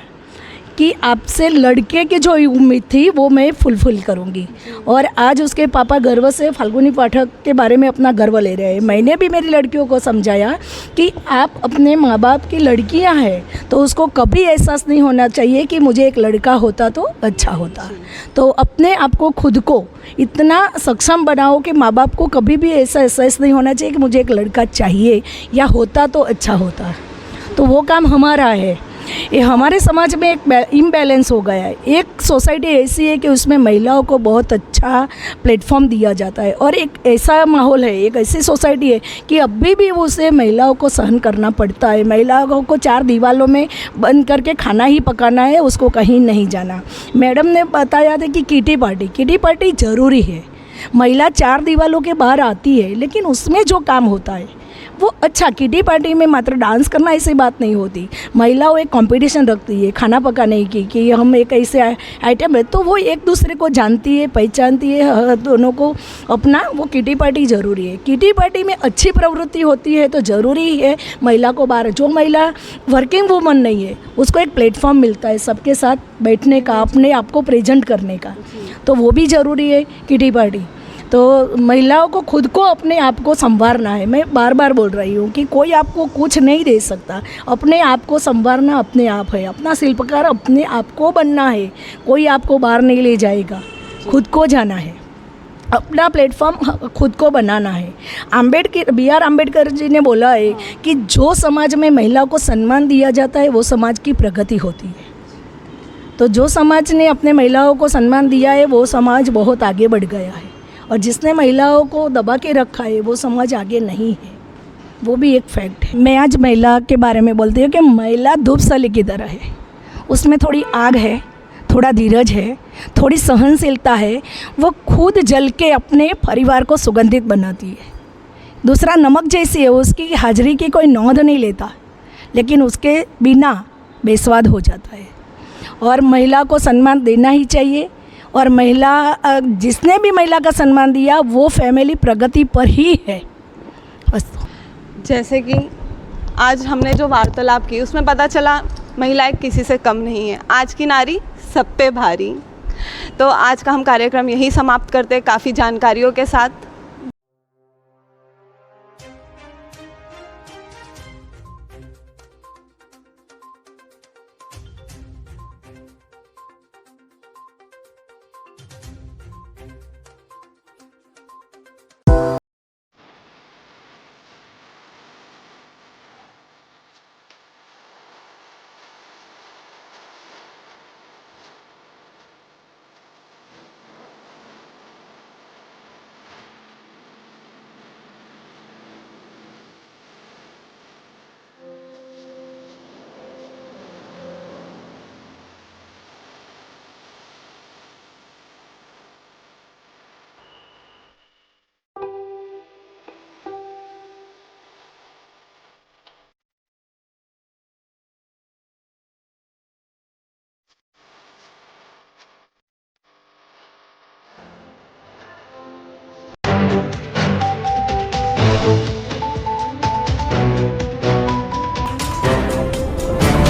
कि आपसे लड़के की जो उम्मीद थी वो मैं फुलफिल करूँगी। और आज उसके पापा गर्व से फाल्गुनी पाठक के बारे में अपना गर्व ले रहे हैं। मैंने भी मेरी लड़कियों को समझाया कि आप अपने माँ बाप की लड़कियाँ हैं तो उसको कभी एहसास नहीं होना चाहिए कि मुझे एक लड़का होता तो अच्छा होता। तो अपने आप को खुद को इतना सक्षम बनाओ कि माँ बाप को कभी भी ऐसा एहसास नहीं होना चाहिए कि मुझे एक लड़का चाहिए या होता तो अच्छा होता। तो वो काम हमारा है। ये हमारे समाज में एक इम्बैलेंस हो गया है। एक सोसाइटी ऐसी है कि उसमें महिलाओं को बहुत अच्छा प्लेटफॉर्म दिया जाता है और एक ऐसा माहौल है, एक ऐसी सोसाइटी है कि अभी भी उसे महिलाओं को सहन करना पड़ता है। महिलाओं को 4 दीवारों में बंद करके खाना ही पकाना है, उसको कहीं नहीं जाना। मैडम ने बताया था कि किटी पार्टी ज़रूरी है। महिला 4 दीवारों के बाहर आती है, लेकिन उसमें जो काम होता है वो अच्छा। किटी पार्टी में मात्र डांस करना ऐसी बात नहीं होती। महिलाओं एक कंपटीशन रखती है खाना पकाने की कि हम एक ऐसे आइटम है, तो वो एक दूसरे को जानती है, पहचानती है, दोनों को अपना। वो किटी पार्टी ज़रूरी है। किटी पार्टी में अच्छी प्रवृत्ति होती है तो ज़रूरी है महिला को बाहर, जो महिला वर्किंग वूमन नहीं है उसको एक प्लेटफॉर्म मिलता है सबके साथ बैठने का, अपने आप को प्रेजेंट करने का, तो वो भी ज़रूरी है किटी पार्टी। तो महिलाओं को खुद को अपने आप को संवारना है। मैं बार बार बोल रही हूँ कि कोई आपको कुछ नहीं दे सकता। अपने आप को संवारना अपने आप है। अपना शिल्पकार अपने आप को बनना है। कोई आपको बाहर नहीं ले जाएगा, खुद को जाना है। अपना प्लेटफॉर्म खुद को बनाना है। BR अम्बेडकर जी ने बोला है कि जो समाज में महिलाओं को सम्मान दिया जाता है वो समाज की प्रगति होती है। तो जो समाज ने अपने महिलाओं को सम्मान दिया है वो समाज बहुत आगे बढ़ गया है, और जिसने महिलाओं को दबा के रखा है वो समाज आगे नहीं है। वो भी एक फैक्ट है। मैं आज महिला के बारे में बोलती हूँ कि महिला धूप सली की तरह है। उसमें थोड़ी आग है, थोड़ा धीरज है, थोड़ी सहनशीलता है। वो खुद जल के अपने परिवार को सुगंधित बनाती है। दूसरा नमक जैसी है, उसकी हाजिरी की कोई नोंद नहीं लेता, लेकिन उसके बिना बेस्वाद हो जाता है। और महिला को सम्मान देना ही चाहिए। और महिला, जिसने भी महिला का सम्मान दिया वो फैमिली प्रगति पर ही है। बस। जैसे कि आज हमने जो वार्तालाप की उसमें पता चला महिलाएं किसी से कम नहीं है। आज की नारी सब पे भारी। तो आज का हम कार्यक्रम यही समाप्त करते हैं काफ़ी जानकारियों के साथ।